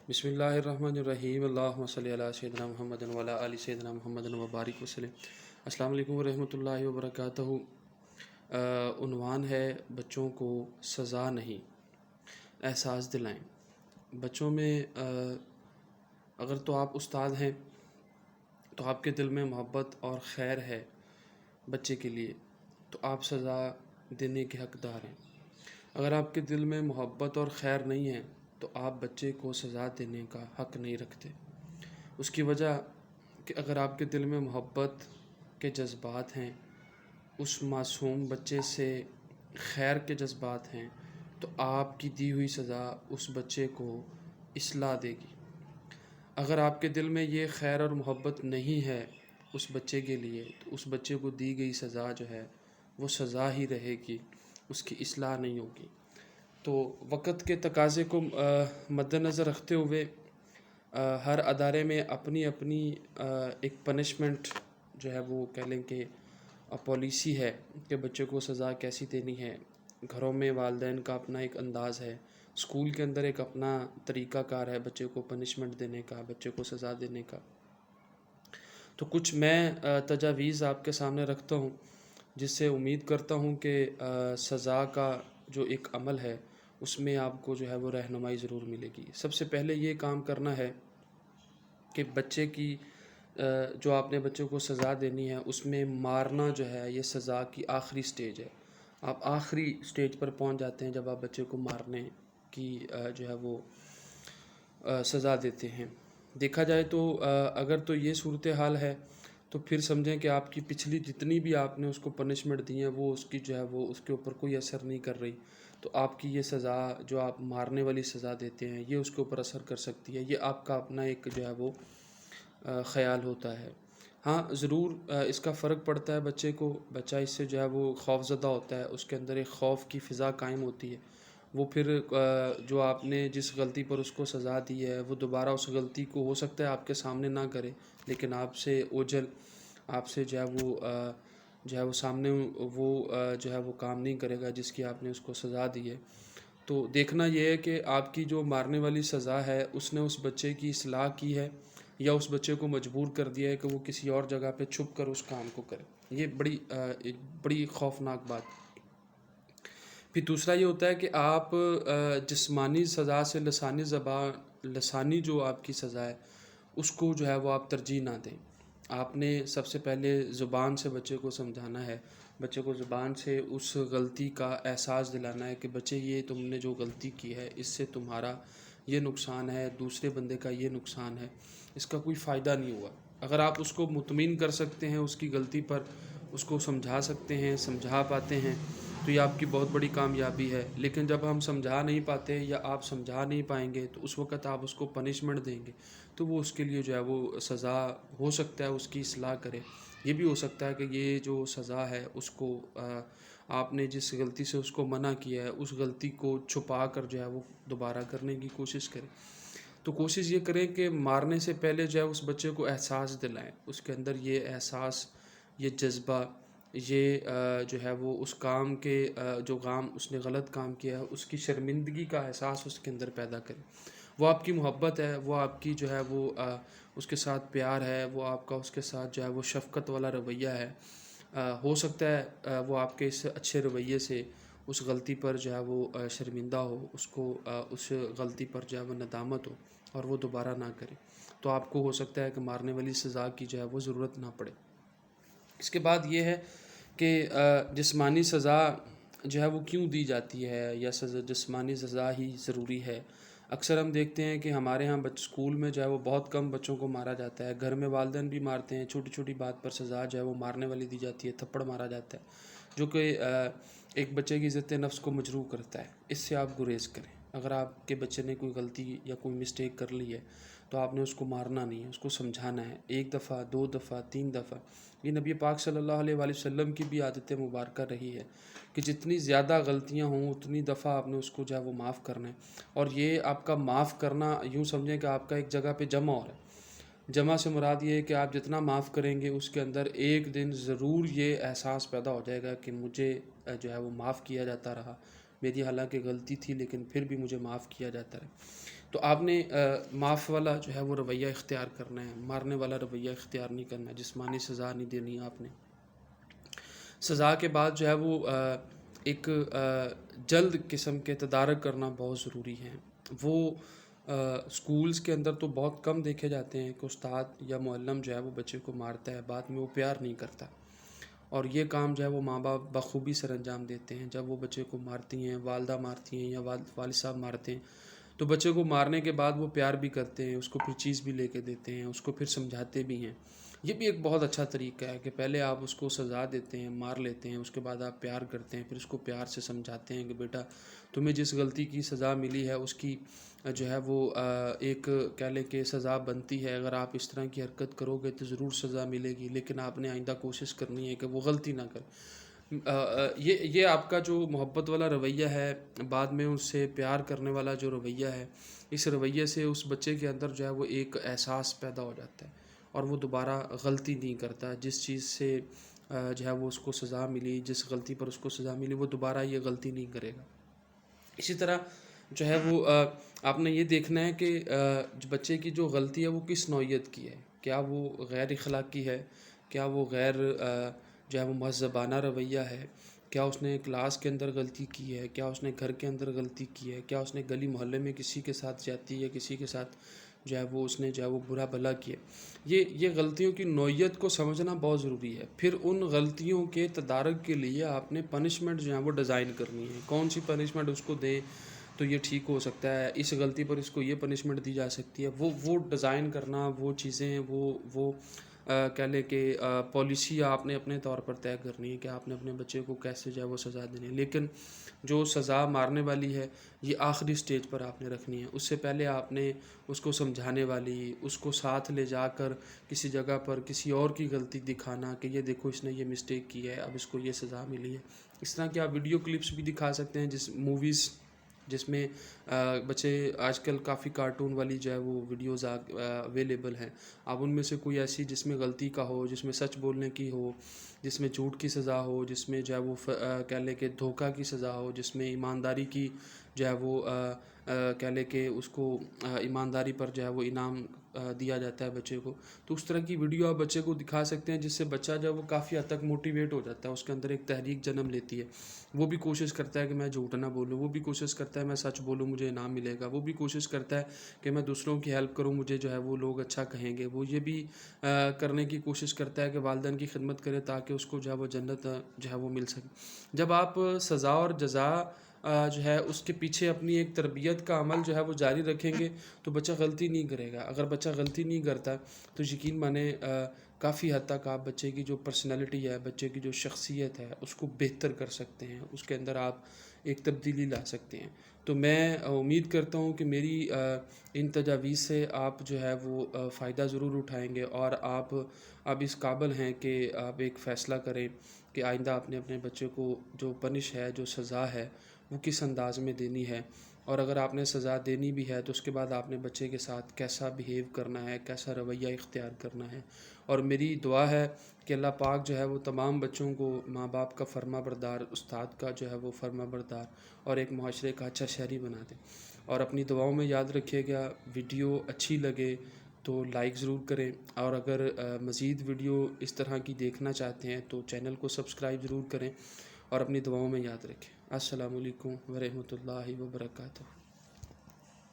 बिस्मिल्लाहिर्रहमानिर्रहीम अल्लाहुम्मा सल्लि अला सय्यिदिना मुहम्मदिन व अला आलि सय्यिदिना मुहम्मदिन व बारिक वसल्लम। अस्सलामु अलैकुम व रहमतुल्लाहि व बरकातहू। उन्वान है बच्चों को सज़ा नहीं, एहसास दिलाएं। बच्चों में अगर तो आप उस्ताद हैं तो आपके दिल में मोहब्बत और ख़ैर है बच्चे के लिए, तो आप सज़ा देने के हक़दार हैं। अगर आपके दिल में मोहब्बत और ख़ैर नहीं है तो आप बच्चे को सज़ा देने का हक़ नहीं रखते। उसकी वजह कि अगर आपके दिल में मोहब्बत के जज्बात हैं, उस मासूम बच्चे से खैर के जज्बात हैं, तो आपकी दी हुई सज़ा उस बच्चे को इस्लाह देगी। अगर आपके दिल में ये खैर और मोहब्बत नहीं है उस बच्चे के लिए, तो उस बच्चे को दी गई सज़ा जो है वो सज़ा ही रहेगी, उसकी इस्लाह नहीं होगी। तो वक़्त के तकाज़े को मद्देनज़र रखते हुए हर अदारे में अपनी अपनी एक पनिशमेंट जो है वो कह लें कि पॉलिसी है कि बच्चे को सज़ा कैसी देनी है। घरों में वालिदैन का अपना एक अंदाज़ है, स्कूल के अंदर एक अपना तरीक़ाकार है बच्चे को पनिशमेंट देने का, बच्चे को सज़ा देने का। तो कुछ मैं तजावीज़ आपके सामने रखता हूँ जिससे उम्मीद करता हूँ कि सज़ा का जो एक अमल है उसमें आपको जो है वो रहनुमाई ज़रूर मिलेगी। सबसे पहले ये काम करना है कि बच्चे की जो आपने बच्चे को सज़ा देनी है उसमें मारना जो है ये सज़ा की आखिरी स्टेज है। आप आखिरी स्टेज पर पहुंच जाते हैं जब आप बच्चे को मारने की जो है वो सज़ा देते हैं। देखा जाए तो अगर तो ये सूरत हाल है तो फिर समझें कि आपकी पिछली जितनी भी आपने उसको पनिशमेंट दी है वो उसकी जो है वो उसके ऊपर कोई असर नहीं कर रही, तो आपकी ये सज़ा जो आप मारने वाली सज़ा देते हैं ये उसके ऊपर असर कर सकती है। ये आपका अपना एक जो है वो ख़याल होता है। हाँ, ज़रूर इसका फ़र्क पड़ता है बच्चे को। बच्चा इससे जो है वो खौफ़ज़दा होता है, उसके अंदर एक खौफ़ की फ़िज़ा कायम होती है। वो फिर जो आपने जिस गलती पर उसको सज़ा दी है वो दोबारा उस गलती को हो सकता है आपके सामने ना करे, लेकिन आपसे ओझल आपसे जो है वो सामने वो जो है वो काम नहीं करेगा जिसकी आपने उसको सज़ा दी है। तो देखना ये है कि आपकी जो मारने वाली सज़ा है उसने उस बच्चे की इस्लाह की है या उस बच्चे को मजबूर कर दिया है कि वो किसी और जगह पे छुप कर उस काम को करे। ये एक बड़ी खौफनाक बात। फिर दूसरा ये होता है कि आप जिस्मानी सज़ा से लसानी जो आपकी सज़ा है उसको जो है वो आप तरजीह ना दें। आपने सबसे पहले ज़ुबान से बच्चे को समझाना है, बच्चे को ज़ुबान से उस गलती का एहसास दिलाना है कि बच्चे ये तुमने जो गलती की है इससे तुम्हारा ये नुकसान है, दूसरे बंदे का ये नुकसान है, इसका कोई फ़ायदा नहीं हुआ। अगर आप उसको मुतमिन कर सकते हैं उसकी गलती पर, उसको समझा सकते हैं, समझा पाते हैं, तो ये आपकी बहुत बड़ी कामयाबी है। लेकिन जब हम समझा नहीं पाते या आप समझा नहीं पाएंगे तो उस वक़्त आप उसको पनिशमेंट देंगे तो वो उसके लिए जो है वो सज़ा हो सकता है उसकी इस्लाह करे। ये भी हो सकता है कि ये जो सज़ा है उसको आपने जिस गलती से उसको मना किया है उस गलती को छुपा कर जो है वो दोबारा करने की कोशिश करें। तो कोशिश ये करें कि मारने से पहले जो है उस बच्चे को एहसास दिलाएं, उसके अंदर ये एहसास, ये जज्बा, ये जो है वो उस काम के जो काम उसने गलत काम किया है उसकी शर्मिंदगी का एहसास उसके अंदर पैदा करें। वो आपकी मोहब्बत है, वो आपकी जो है वो उसके साथ प्यार है, वो आपका उसके साथ जो है वो शफ़क़त वाला रवैया है। हो सकता है वो आपके इस अच्छे रवैये से उस गलती पर जो है वो शर्मिंदा हो, उसको उस गलती पर जो है वो नदामत हो और वो दोबारा ना करे। तो आपको हो सकता है कि मारने वाली सज़ा की जो है वो ज़रूरत ना पड़े। इसके बाद ये है कि जिस्मानी सज़ा जो है वो क्यों दी जाती है या जिस्मानी सज़ा ही ज़रूरी है। अक्सर हम देखते हैं कि हमारे यहाँ स्कूल में जो है वो बहुत कम बच्चों को मारा जाता है, घर में वालिदैन भी मारते हैं, छोटी छोटी बात पर सज़ा जो है वो मारने वाली दी जाती है, थप्पड़ मारा जाता है, जो कि एक बच्चे की इज़्ज़त नफ्स को मजरूह करता है। इससे आप गुरेज़ करें। अगर आपके बच्चे ने कोई गलती या कोई मिस्टेक कर ली है तो आपने उसको मारना नहीं है, उसको समझाना है, 1 दफ़ा 2 दफ़ा 3 दफ़ा। ये नबी पाक सल्लल्लाहु अलैहि वसल्लम की भी आदत मुबारक रही है कि जितनी ज़्यादा गलतियाँ हों उतनी दफ़ा आपने उसको जो है वो माफ़ करना है। और ये आपका माफ़ करना यूँ समझें कि आपका एक जगह पे जमा हो रहा है। जमा से मुराद ये है कि आप जितना माफ़ करेंगे उसके अंदर एक दिन ज़रूर ये एहसास पैदा हो जाएगा कि मुझे जो है वो माफ़ किया जाता रहा, मेरी हालांकि गलती थी लेकिन फिर भी मुझे माफ़ किया जाता है। تو آپ نے معاف والا جو ہے وہ رویہ اختیار کرنا ہے، مارنے والا رویہ اختیار نہیں کرنا ہے، جسمانی سزا نہیں دینی آپ نے۔ سزا کے بعد جو ہے وہ ایک جلد قسم کے تدارک کرنا بہت ضروری ہے۔ وہ اسکولز کے اندر تو بہت کم دیکھے جاتے ہیں کہ استاد یا معلم جو ہے وہ بچے کو مارتا ہے، بعد میں وہ پیار نہیں کرتا، اور یہ کام جو ہے وہ ماں باپ بخوبی سر انجام دیتے ہیں۔ جب وہ بچے کو مارتی ہیں، والدہ مارتی ہیں یا والد صاحب مارتے ہیں، تو بچے کو مارنے کے بعد وہ پیار بھی کرتے ہیں، اس کو پھر چیز بھی لے کے دیتے ہیں، اس کو پھر سمجھاتے بھی ہیں۔ یہ بھی ایک بہت اچھا طریقہ ہے کہ پہلے آپ اس کو سزا دیتے ہیں، مار لیتے ہیں، اس کے بعد آپ پیار کرتے ہیں، پھر اس کو پیار سے سمجھاتے ہیں کہ بیٹا تمہیں جس غلطی کی سزا ملی ہے اس کی جو ہے وہ ایک کہہ لیں کہ سزا بنتی ہے، اگر آپ اس طرح کی حرکت کرو گے تو ضرور سزا ملے گی، لیکن آپ نے آئندہ کوشش کرنی ہے کہ وہ غلطی نہ کرے۔ یہ آپ کا جو محبت والا رویہ ہے، بعد میں اس سے پیار کرنے والا جو رویہ ہے، اس رویے سے اس بچے کے اندر جو ہے وہ ایک احساس پیدا ہو جاتا ہے، اور وہ دوبارہ غلطی نہیں کرتا۔ جس چیز سے جو ہے وہ اس کو سزا ملی، جس غلطی پر اس کو سزا ملی، وہ دوبارہ یہ غلطی نہیں کرے گا۔ اسی طرح جو ہے وہ آپ نے یہ دیکھنا ہے کہ بچے کی جو غلطی ہے وہ کس نوعیت کی ہے، کیا وہ غیر اخلاقی ہے، کیا وہ غیر جو ہے وہ مہذبانہ رویہ ہے، کیا اس نے کلاس کے اندر غلطی کی ہے، کیا اس نے گھر کے اندر غلطی کی ہے، کیا اس نے گلی محلے میں کسی کے ساتھ زیادتی یا کسی کے ساتھ جو ہے وہ اس نے جو ہے وہ برا بھلا کیا۔ یہ غلطیوں کی نوعیت کو سمجھنا بہت ضروری ہے۔ پھر ان غلطیوں کے تدارک کے لیے آپ نے پنشمنٹ جو ہے وہ ڈیزائن کرنی ہے، کون سی پنشمنٹ اس کو دیں تو یہ ٹھیک ہو سکتا ہے، اس غلطی پر اس کو یہ پنشمنٹ دی جا سکتی ہے، وہ ڈیزائن کرنا، وہ چیزیں وہ کہہ لیں کہ پالیسی آپ نے اپنے طور پر طے کرنی ہے کہ آپ نے اپنے بچے کو کیسے جو ہے وہ سزا دینی ہے۔ لیکن جو سزا مارنے والی ہے یہ آخری سٹیج پر آپ نے رکھنی ہے، اس سے پہلے آپ نے اس کو سمجھانے والی، اس کو ساتھ لے جا کر کسی جگہ پر کسی اور کی غلطی دکھانا کہ یہ دیکھو اس نے یہ مسٹیک کی ہے، اب اس کو یہ سزا ملی ہے، اس طرح کی آپ ویڈیو کلپس بھی دکھا سکتے ہیں، جس موویز جس میں بچے آج کل کافی کارٹون والی جو ہے وہ ویڈیوز اویلیبل ہیں، آپ ان میں سے کوئی ایسی جس میں غلطی کا ہو، جس میں سچ بولنے کی ہو، جس میں جھوٹ کی سزا ہو، جس میں جو ہے وہ کہہ لیں کہ دھوکہ کی سزا ہو، جس میں ایمانداری کی جو ہے وہ کہہ لیں کہ اس کو ایمانداری پر جو ہے وہ انعام دیا جاتا ہے بچے کو، تو اس طرح کی ویڈیو آپ بچے کو دکھا سکتے ہیں، جس سے بچہ جو ہے وہ کافی حد تک موٹیویٹ ہو جاتا ہے، اس کے اندر ایک تحریک جنم لیتی ہے، وہ بھی کوشش کرتا ہے کہ میں جھوٹ نہ بولوں، وہ بھی کوشش کرتا ہے میں سچ بولوں مجھے انعام ملے گا، وہ بھی کوشش کرتا ہے کہ میں دوسروں کی ہیلپ کروں مجھے جو ہے وہ لوگ اچھا کہیں گے، وہ یہ بھی کرنے کی کوشش کرتا ہے کہ والدین کی خدمت کرے تاکہ اس کو جو ہے وہ جنت جو ہے وہ مل سکے۔ جب آپ سزا اور جزا جو ہے اس کے پیچھے اپنی ایک تربیت کا عمل جو ہے وہ جاری رکھیں گے تو بچہ غلطی نہیں کرے گا۔ اگر بچہ غلطی نہیں کرتا تو یقین مانیں کافی حد تک آپ بچے کی جو پرسنالٹی ہے، بچے کی جو شخصیت ہے اس کو بہتر کر سکتے ہیں، اس کے اندر آپ ایک تبدیلی لا سکتے ہیں۔ تو میں امید کرتا ہوں کہ میری ان تجاویز سے آپ جو ہے وہ فائدہ ضرور اٹھائیں گے، اور آپ اب اس قابل ہیں کہ آپ ایک فیصلہ کریں کہ آئندہ آپ نے اپنے بچے کو جو پنش ہے، جو سزا ہے، وہ کس انداز میں دینی ہے، اور اگر آپ نے سزا دینی بھی ہے تو اس کے بعد آپ نے بچے کے ساتھ کیسا بیہیو کرنا ہے، کیسا رویہ اختیار کرنا ہے۔ اور میری دعا ہے کہ اللہ پاک جو ہے وہ تمام بچوں کو ماں باپ کا فرما بردار، استاد کا جو ہے وہ فرما بردار اور ایک معاشرے کا اچھا شہری بنا دے۔ اور اپنی دعاؤں میں یاد رکھیے گا، ویڈیو اچھی لگے تو لائک ضرور کریں، اور اگر مزید ویڈیو اس طرح کی دیکھنا چاہتے ہیں تو چینل کو سبسکرائب ضرور کریں، اور اپنی دعاؤں میں یاد رکھیں۔ السلام علیکم ورحمۃ اللہ وبرکاتہ۔